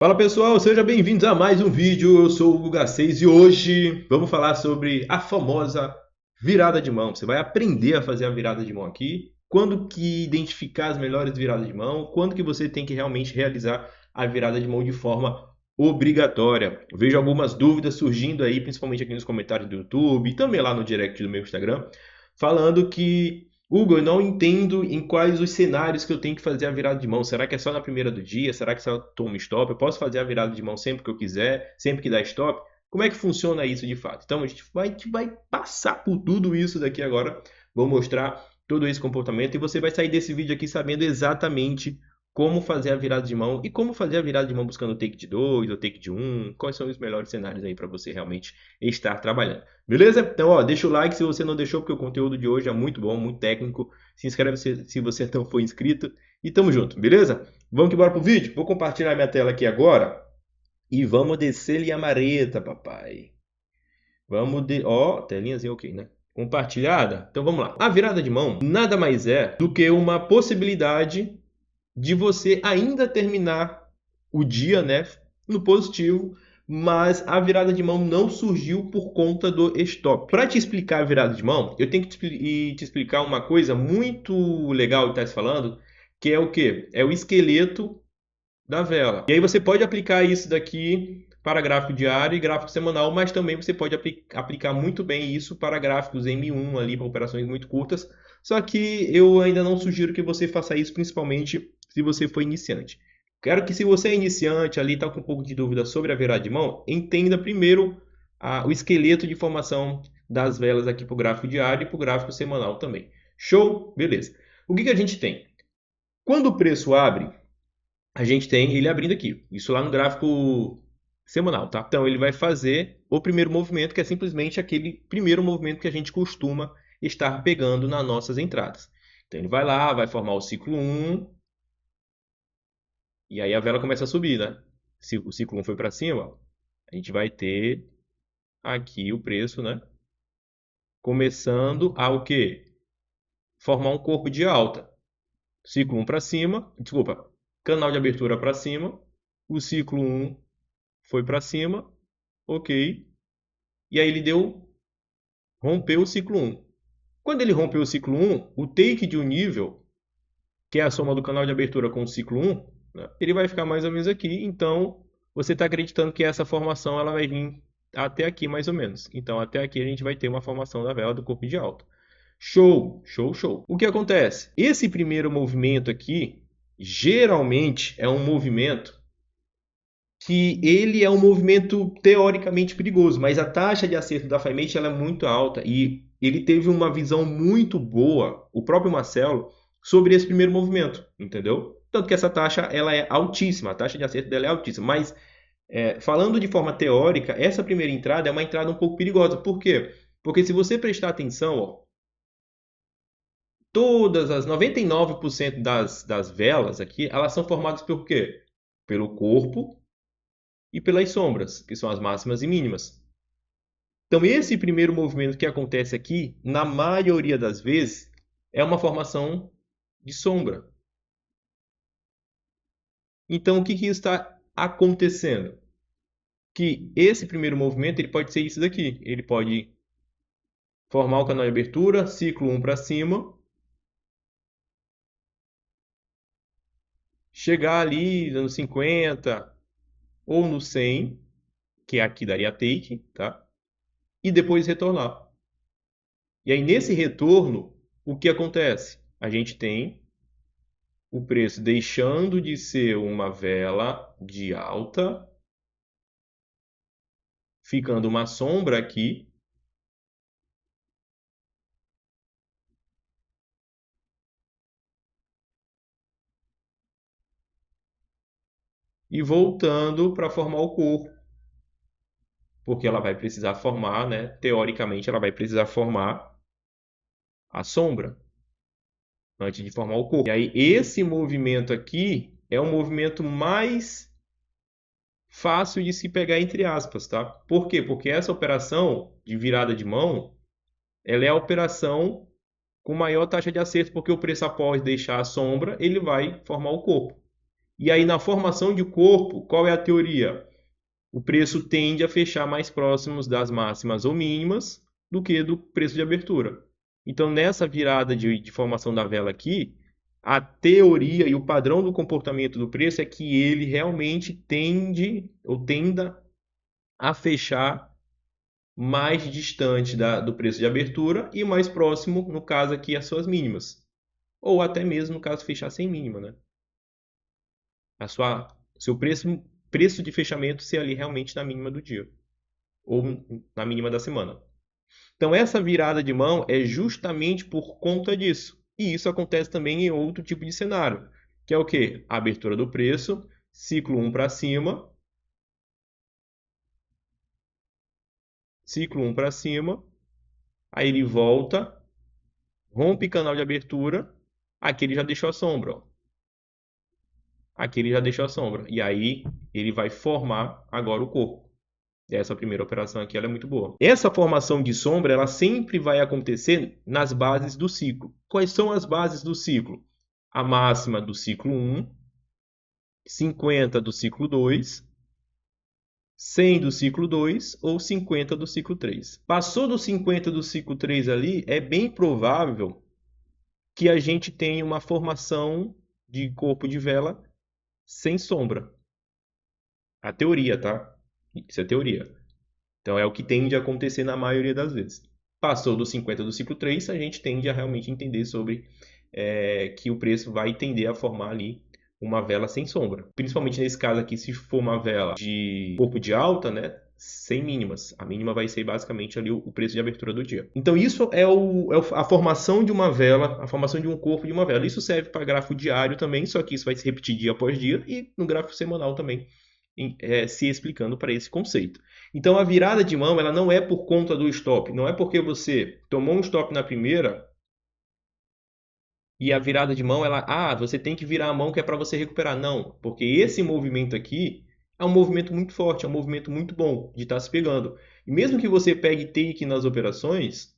Fala pessoal, sejam bem-vindos a mais um vídeo. Eu sou o Guga 6 e hoje vamos falar sobre a famosa virada de mão. Você vai aprender a fazer a virada de mão aqui, quando que identificar as melhores viradas de mão, quando que você tem que realmente realizar a virada de mão de forma obrigatória. Eu vejo algumas dúvidas surgindo aí, principalmente aqui nos comentários do YouTube e também lá no direct do meu Instagram, falando que Hugo, eu não entendo em quais os cenários que eu tenho que fazer a virada de mão. Será que é só na primeira do dia? Será que só toma stop? Eu posso fazer a virada de mão sempre que eu quiser, sempre que dá stop? Como é que funciona isso de fato? Então a gente vai passar por tudo isso daqui agora. Vou mostrar todo esse comportamento e você vai sair desse vídeo aqui sabendo exatamente como fazer a virada de mão e como fazer a virada de mão buscando o take de 2 ou take de um. Quais são os melhores cenários aí para você realmente estar trabalhando. Beleza? Então, ó, deixa o like se você não deixou, porque o conteúdo de hoje é muito bom, muito técnico. Se inscreve se você não for inscrito. E tamo junto, beleza? Vamos que bora pro vídeo? Vou compartilhar minha tela aqui agora. E vamos descer-lhe a mareta, papai. Vamos de... Ó, telinhazinha ok, né? Compartilhada? Então vamos lá. A virada de mão nada mais é do que uma possibilidade de você ainda terminar o dia, né, no positivo, mas a virada de mão não surgiu por conta do stop. Para te explicar a virada de mão, eu tenho que te explicar uma coisa muito legal que está se falando, que é o quê? É o esqueleto da vela. E aí você pode aplicar isso daqui para gráfico diário e gráfico semanal, mas também você pode aplicar muito bem isso para gráficos M1 ali, para operações muito curtas. Só que eu ainda não sugiro que você faça isso, principalmente se você for iniciante. Quero que se você é iniciante ali, está com um pouco de dúvida sobre a virada de mão, entenda primeiro o esqueleto de formação das velas aqui para o gráfico diário e para o gráfico semanal também. Show? Beleza. O que a gente tem? Quando o preço abre, a gente tem ele abrindo aqui. Isso lá no gráfico semanal, tá? Então ele vai fazer o primeiro movimento, que é simplesmente aquele primeiro movimento que a gente costuma estar pegando nas nossas entradas. Então ele vai lá, vai formar o ciclo 1, e aí a vela começa a subir, né? Se o ciclo 1 foi para cima, a gente vai ter aqui o preço, né? Começando a o quê? Formar um corpo de alta. Ciclo 1 para cima, desculpa, canal de abertura para cima, o ciclo 1 foi para cima, ok. E aí ele rompeu o ciclo 1. Quando ele rompeu o ciclo 1, o take de um nível, que é a soma do canal de abertura com o ciclo 1, né, ele vai ficar mais ou menos aqui. Então, você está acreditando que essa formação ela vai vir até aqui mais ou menos. Então, até aqui a gente vai ter uma formação da vela do corpo de alta. Show, show, show. O que acontece? Esse primeiro movimento aqui, geralmente é um movimento que ele é um movimento teoricamente perigoso, mas a taxa de acerto da FiMate ela é muito alta e ele teve uma visão muito boa, o próprio Marcelo, sobre esse primeiro movimento, entendeu? Tanto que essa taxa ela é altíssima, a taxa de acerto dela é altíssima, mas falando de forma teórica, essa primeira entrada é uma entrada um pouco perigosa. Por quê? Porque se você prestar atenção, ó, todas as 99% das velas aqui, elas são formadas por quê? Pelo corpo e pelas sombras, que são as máximas e mínimas. Então, esse primeiro movimento que acontece aqui, na maioria das vezes, é uma formação de sombra. Então, o que está acontecendo? Que esse primeiro movimento ele pode ser isso daqui. Ele pode formar o canal de abertura, ciclo 1 para cima, chegar ali no 50 ou no 100, que aqui daria take, tá? E depois retornar. E aí, nesse retorno, o que acontece? A gente tem o preço deixando de ser uma vela de alta, ficando uma sombra aqui, e voltando para formar o corpo, porque ela vai precisar formar, né? Teoricamente, ela vai precisar formar a sombra antes de formar o corpo. E aí, esse movimento aqui é o movimento mais fácil de se pegar entre aspas, tá? Por quê? Porque essa operação de virada de mão, ela é a operação com maior taxa de acerto, porque o preço após deixar a sombra, ele vai formar o corpo. E aí, na formação de corpo, qual é a teoria? O preço tende a fechar mais próximos das máximas ou mínimas do que do preço de abertura. Então, nessa virada de formação da vela aqui, a teoria e o padrão do comportamento do preço é que ele realmente tende ou tenda a fechar mais distante do preço de abertura e mais próximo, no caso aqui, às suas mínimas. Ou até mesmo, no caso, fechar sem mínima, né? Seu preço de fechamento ser ali realmente na mínima do dia ou na mínima da semana. Então essa virada de mão é justamente por conta disso. E isso acontece também em outro tipo de cenário, que é o quê? A abertura do preço, ciclo 1 para cima, ciclo 1 para cima, aí ele volta, rompe canal de abertura, aqui ele já deixou a sombra, ó. Aqui ele já deixou a sombra. E aí ele vai formar agora o corpo. Essa primeira operação aqui ela é muito boa. Essa formação de sombra ela sempre vai acontecer nas bases do ciclo. Quais são as bases do ciclo? A máxima do ciclo 1, 50 do ciclo 2, 100 do ciclo 2 ou 50 do ciclo 3. Passou do 50 do ciclo 3 ali, é bem provável que a gente tenha uma formação de corpo de vela sem sombra. A teoria, tá? Isso é teoria. Então é o que tende a acontecer na maioria das vezes. Passou do 50 do ciclo 3, a gente tende a realmente entender sobre que o preço vai tender a formar ali uma vela sem sombra. Principalmente nesse caso aqui, se for uma vela de corpo de alta, né? Sem mínimas. A mínima vai ser basicamente ali o preço de abertura do dia. Então isso é a formação de uma vela, a formação de um corpo de uma vela. Isso serve para gráfico diário também, só que isso vai se repetir dia após dia e no gráfico semanal também se explicando para esse conceito. Então a virada de mão ela não é por conta do stop, não é porque você tomou um stop na primeira e a virada de mão você tem que virar a mão que é para você recuperar. Não, porque esse movimento aqui é um movimento muito forte, é um movimento muito bom de estar se pegando. E mesmo que você pegue take nas operações,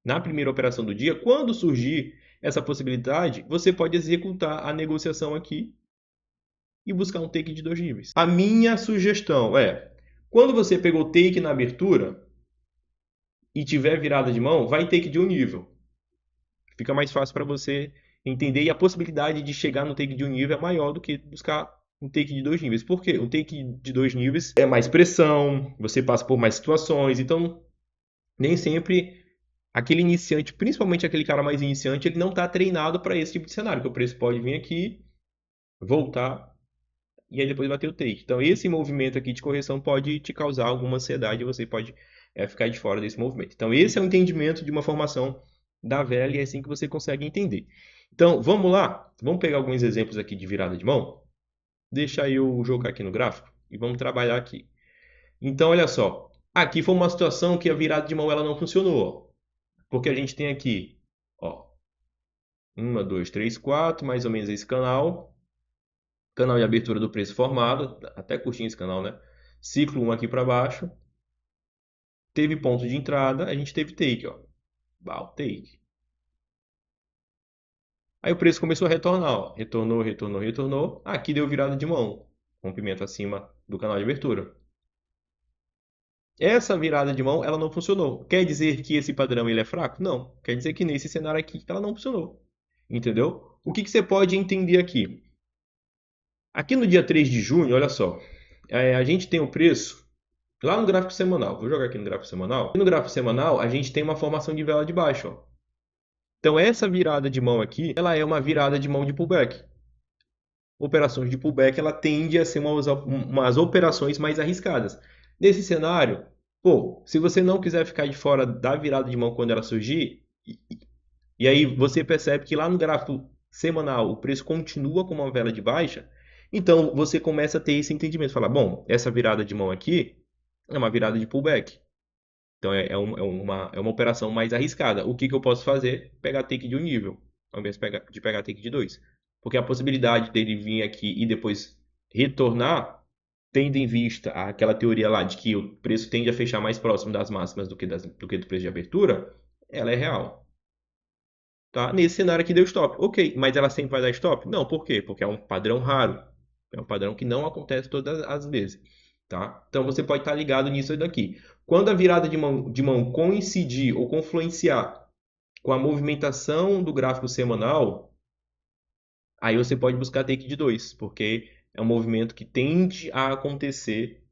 na primeira operação do dia, quando surgir essa possibilidade, você pode executar a negociação aqui e buscar um take de 2 níveis. A minha sugestão é, quando você pegou take na abertura e tiver virada de mão, vai take de 1 nível. Fica mais fácil para você entender e a possibilidade de chegar no take de 1 nível é maior do que buscar um take de 2 níveis. Por quê? Um take de 2 níveis é mais pressão, você passa por mais situações, então nem sempre aquele iniciante, principalmente aquele cara mais iniciante, ele não está treinado para esse tipo de cenário, que o preço pode vir aqui, voltar e aí depois bater o take. Então esse movimento aqui de correção pode te causar alguma ansiedade e você pode ficar de fora desse movimento. Então esse é o entendimento de uma formação da vela e é assim que você consegue entender. Então vamos lá, vamos pegar alguns exemplos aqui de virada de mão. Deixa eu jogar aqui no gráfico e vamos trabalhar aqui. Então olha só, aqui foi uma situação que a virada de mão ela não funcionou, porque a gente tem aqui, ó, 1, 2, 3, 4, mais ou menos esse canal. Canal de abertura do preço formado, até curtinho esse canal, né? Ciclo 1 aqui para baixo. Teve ponto de entrada, a gente teve take, ó. Bow, take. Aí o preço começou a retornar, ó. Retornou, retornou, retornou. Aqui deu virada de mão. Rompimento acima do canal de abertura. Essa virada de mão, ela não funcionou. Quer dizer que esse padrão ele é fraco? Não. Quer dizer que nesse cenário aqui ela não funcionou. Entendeu? O que você pode entender aqui? Aqui no dia 3 de junho, olha só. A gente tem o preço lá no gráfico semanal. Vou jogar aqui no gráfico semanal. No gráfico semanal, a gente tem uma formação de vela de baixo, ó. Então, essa virada de mão aqui, ela é uma virada de mão de pullback. Operações de pullback, ela tende a ser umas operações mais arriscadas. Nesse cenário, pô, se você não quiser ficar de fora da virada de mão quando ela surgir, e aí você percebe que lá no gráfico semanal o preço continua com uma vela de baixa, então você começa a ter esse entendimento. Fala, bom, essa virada de mão aqui é uma virada de pullback. Então é uma operação mais arriscada. O que eu posso fazer? Pegar take de 1 nível, ao invés de pegar take de 2. Porque a possibilidade dele vir aqui e depois retornar, tendo em vista aquela teoria lá de que o preço tende a fechar mais próximo das máximas do que do preço de abertura, ela é real. tá? Nesse cenário aqui deu stop. Ok, mas ela sempre vai dar stop? Não, por quê? Porque é um padrão raro. É um padrão que não acontece todas as vezes, tá? Então você pode estar ligado nisso daqui. Quando a virada de mão coincidir ou confluenciar com a movimentação do gráfico semanal, aí você pode buscar take de 2, porque é um movimento que tende a acontecer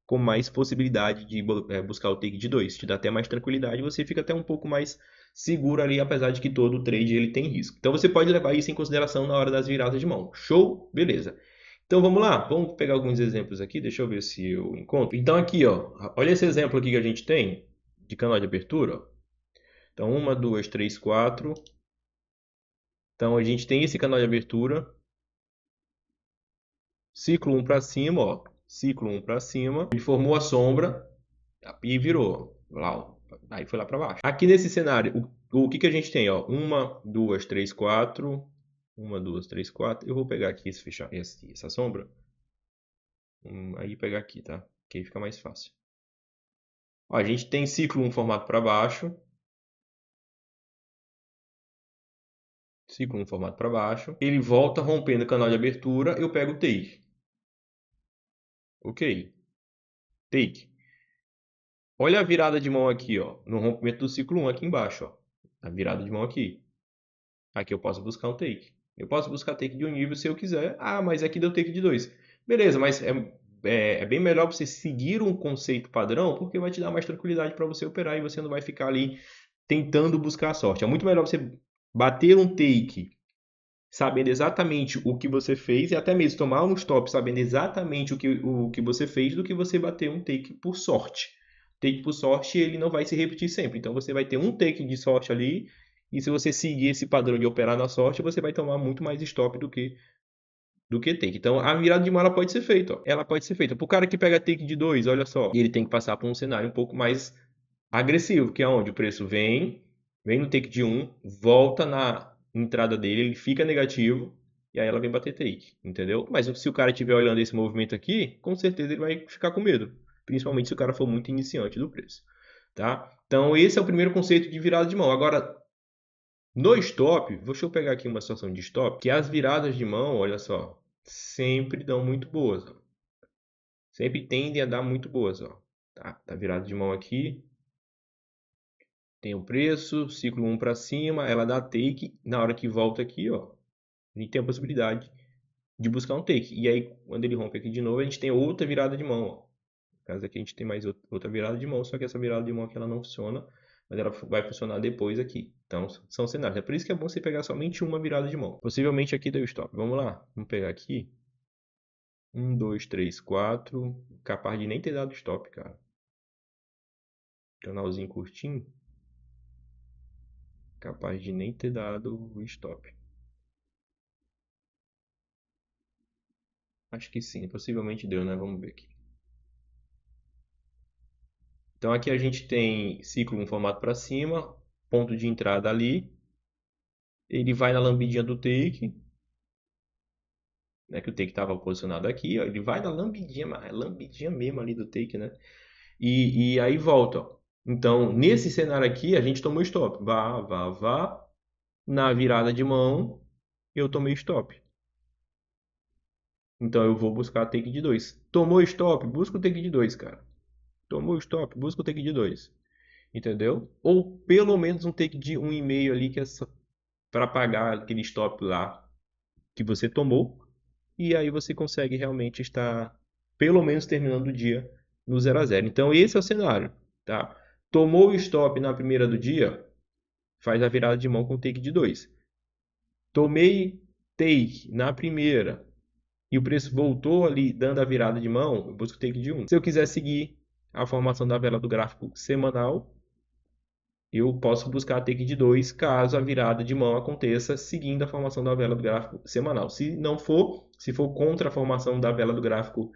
com mais possibilidade de buscar o take de 2. Te dá até mais tranquilidade, você fica até um pouco mais seguro ali, apesar de que todo trade ele tem risco. Então você pode levar isso em consideração na hora das viradas de mão. Show? Beleza. Então vamos lá, vamos pegar alguns exemplos aqui, deixa eu ver se eu encontro. Então aqui, ó, olha esse exemplo aqui que a gente tem de canal de abertura. Ó. Então 1, 2, 3, 4. Então a gente tem esse canal de abertura. Ciclo 1 para cima, ó. Ciclo 1 para cima. Ele formou a sombra e virou. Lá, ó. Aí foi lá para baixo. Aqui nesse cenário, o que a gente tem? Ó? 1, 2, 3, 4. 1, 2, 3, 4. Eu vou pegar aqui essa sombra. Aí pegar aqui, tá? Que aí fica mais fácil. Ó, a gente tem ciclo 1 formado para baixo. Ciclo 1 formado para baixo. Ele volta rompendo o canal de abertura. Eu pego o take. Ok. Take. Olha a virada de mão aqui, ó, no rompimento do ciclo 1 aqui embaixo, ó. A virada de mão aqui. Aqui eu posso buscar um take. Eu posso buscar take de um nível se eu quiser. Ah, mas aqui deu take de 2. Beleza, mas é bem melhor você seguir um conceito padrão, porque vai te dar mais tranquilidade para você operar e você não vai ficar ali tentando buscar a sorte. É muito melhor você bater um take sabendo exatamente o que você fez e até mesmo tomar um stop sabendo exatamente o que você fez do que você bater um take por sorte. Take por sorte ele não vai se repetir sempre. Então você vai ter um take de sorte ali e se você seguir esse padrão de operar na sorte, você vai tomar muito mais stop do que take. Então a virada de mão ela pode ser feita. Ó. Ela pode ser feita. Para o cara que pega take de 2, olha só, ele tem que passar por um cenário um pouco mais agressivo, que é onde o preço vem no take de 1, volta na entrada dele, ele fica negativo e aí ela vem bater take, entendeu? Mas se o cara estiver olhando esse movimento aqui, com certeza ele vai ficar com medo, principalmente se o cara for muito iniciante do preço, tá? Então esse é o primeiro conceito de virada de mão. Agora, no stop, deixa eu pegar aqui uma situação de stop, que as viradas de mão, olha só, sempre dão muito boas, ó. Sempre tendem a dar muito boas, ó. Tá virada de mão aqui, tem o preço, ciclo 1 para cima, ela dá take, na hora que volta aqui, ó, a gente tem a possibilidade de buscar um take. E aí, quando ele rompe aqui de novo, a gente tem outra virada de mão, ó. No caso aqui, a gente tem mais outra virada de mão, só que essa virada de mão aqui ela não funciona, mas ela vai funcionar depois aqui. Então, são cenários. É por isso que é bom você pegar somente uma virada de mão. Possivelmente aqui deu stop. Vamos lá, vamos pegar aqui. 1, 2, 3, 4. Capaz de nem ter dado stop, cara. Canalzinho curtinho. Capaz de nem ter dado o stop. Acho que sim, possivelmente deu, né? Vamos ver aqui. Então aqui a gente tem ciclo 1 formado para cima, ponto de entrada ali. Ele vai na lambidinha do take, né? Que o take estava posicionado aqui, ó. Ele vai na lambidinha, mas é lambidinha mesmo ali do take, né? E aí volta, ó. Então, nesse cenário aqui, a gente tomou stop. Vá, vá, vá. Na virada de mão, eu tomei stop. Então eu vou buscar take de 2. Tomou stop, busca o take de 2, cara. Tomou stop, busca o take de 2. Entendeu? Ou pelo menos um take de 1,5 ali, que é para pagar aquele stop lá que você tomou. E aí você consegue realmente estar, pelo menos, terminando o dia no 0 a 0. Então esse é o cenário. Tá? Tomou o stop na primeira do dia, faz a virada de mão com take de 2. Tomei take na primeira e o preço voltou ali dando a virada de mão, eu busco take de 1. Se eu quiser seguir a formação da vela do gráfico semanal, eu posso buscar take de 2 caso a virada de mão aconteça seguindo a formação da vela do gráfico semanal. Se não for, se for contra a formação da vela do gráfico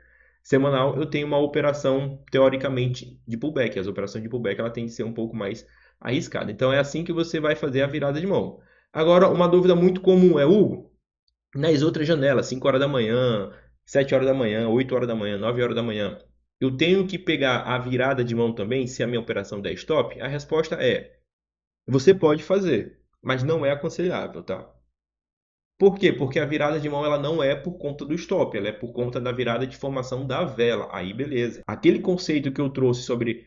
semanal, eu tenho uma operação teoricamente de pullback. As operações de pullback ela tem que ser um pouco mais arriscada. Então é assim que você vai fazer a virada de mão. Agora, uma dúvida muito comum é, Hugo, nas outras janelas, 5 horas da manhã, 7 horas da manhã, 8 horas da manhã, 9 horas da manhã, eu tenho que pegar a virada de mão também se a minha operação der stop? A resposta é: você pode fazer, mas não é aconselhável, tá? Por quê? Porque a virada de mão ela não é por conta do stop, ela é por conta da virada de formação da vela. Aí beleza. Aquele conceito que eu trouxe sobre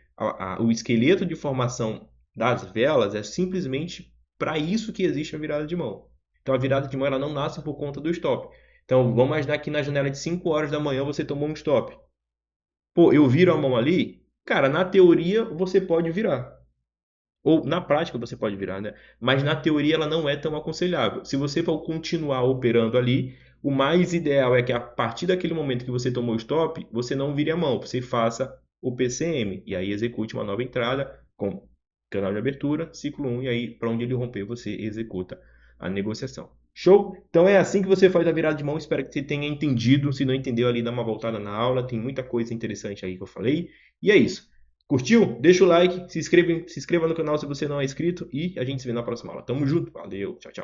o esqueleto de formação das velas é simplesmente para isso que existe a virada de mão. Então a virada de mão ela não nasce por conta do stop. Então vamos imaginar que na janela de 5 horas da manhã você tomou um stop. Pô, eu viro a mão ali? Cara, na teoria você pode virar. Ou na prática você pode virar, né? Mas na teoria ela não é tão aconselhável. Se você for continuar operando ali, o mais ideal é que a partir daquele momento que você tomou o stop, você não vire a mão, você faça o PCM e aí execute uma nova entrada com canal de abertura, ciclo 1 e aí para onde ele romper você executa a negociação. Show? Então é assim que você faz a virada de mão. Espero que você tenha entendido. Se não entendeu ali, dá uma voltada na aula. Tem muita coisa interessante aí que eu falei. E é isso. Curtiu? Deixa o like, se inscreva no canal se você não é inscrito e a gente se vê na próxima aula. Tamo junto, valeu, tchau, tchau.